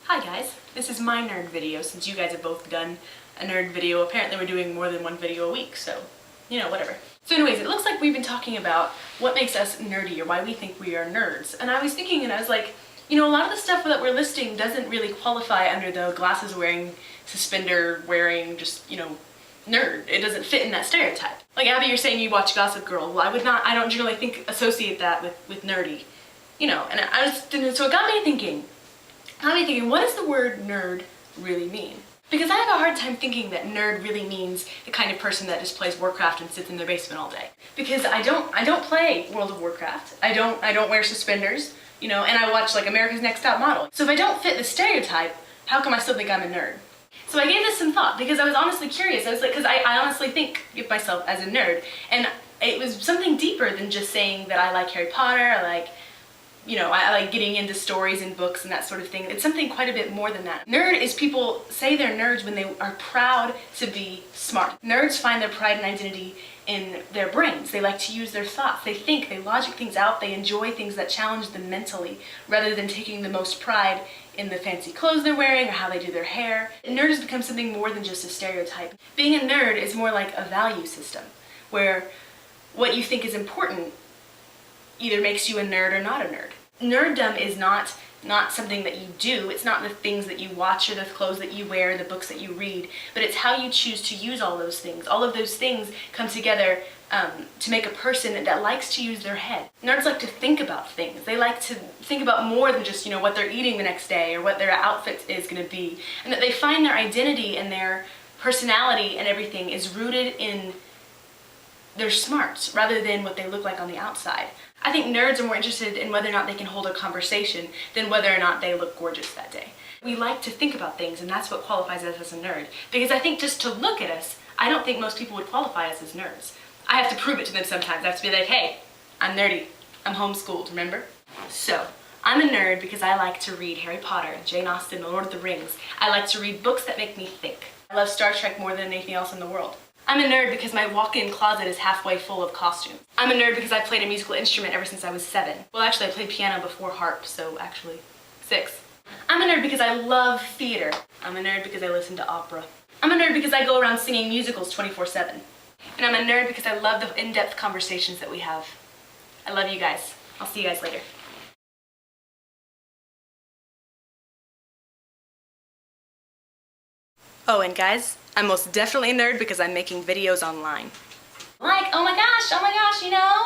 Hi guys, this is my nerd video since you guys have both done a nerd video. Apparently we're doing more than one video a week, so, you know, whatever. So anyways, it looks like we've been talking about what makes us nerdy or why we think we are nerds. And I was thinking and I was like, you know, a lot of the stuff that we're listing doesn't really qualify under the glasses wearing, suspender wearing, just, you know, nerd. It doesn't fit in that stereotype. Like Abby, you're saying you watch Gossip Girl. Well, I don't generally associate that with nerdy. You know, and so it got me thinking, what does the word nerd really mean? Because I have a hard time thinking that nerd really means the kind of person that just plays Warcraft and sits in their basement all day. Because I don't play World of Warcraft. I don't wear suspenders, you know, and I watch like America's Next Top Model. So if I don't fit the stereotype, how come I still think I'm a nerd? So I gave this some thought because I was honestly curious. I was like, because I honestly think of myself as a nerd, and it was something deeper than just saying that I like Harry Potter, I like getting into stories and books and that sort of thing. It's something quite a bit more than that. Nerd is people say they're nerds when they are proud to be smart. Nerds find their pride and identity in their brains. They like to use their thoughts. They think, they logic things out, they enjoy things that challenge them mentally, rather than taking the most pride in the fancy clothes they're wearing or how they do their hair. Nerd has become something more than just a stereotype. Being a nerd is more like a value system, where what you think is important either makes you a nerd or not a nerd. Nerddom is not something that you do. It's not the things that you watch or the clothes that you wear, the books that you read, but it's how you choose to use all those things. All of those things come together to make a person that likes to use their head. Nerds like to think about things. They like to think about more than just, you know, what they're eating the next day or what their outfit is going to be, and that they find their identity and their personality and everything is rooted in their smarts rather than what they look like on the outside. I think nerds are more interested in whether or not they can hold a conversation than whether or not they look gorgeous that day. We like to think about things, and that's what qualifies us as a nerd. Because I think just to look at us, I don't think most people would qualify us as nerds. I have to prove it to them sometimes. I have to be like, hey, I'm nerdy. I'm homeschooled, remember? So, I'm a nerd because I like to read Harry Potter, Jane Austen, The Lord of the Rings. I like to read books that make me think. I love Star Trek more than anything else in the world. I'm a nerd because my walk-in closet is halfway full of costumes. I'm a nerd because I've played a musical instrument ever since I was 7. Well, actually, I played piano before harp, so actually 6. I'm a nerd because I love theater. I'm a nerd because I listen to opera. I'm a nerd because I go around singing musicals 24/7. And I'm a nerd because I love the in-depth conversations that we have. I love you guys. I'll see you guys later. Oh, and guys, I'm most definitely a nerd because I'm making videos online. Like, oh my gosh, you know?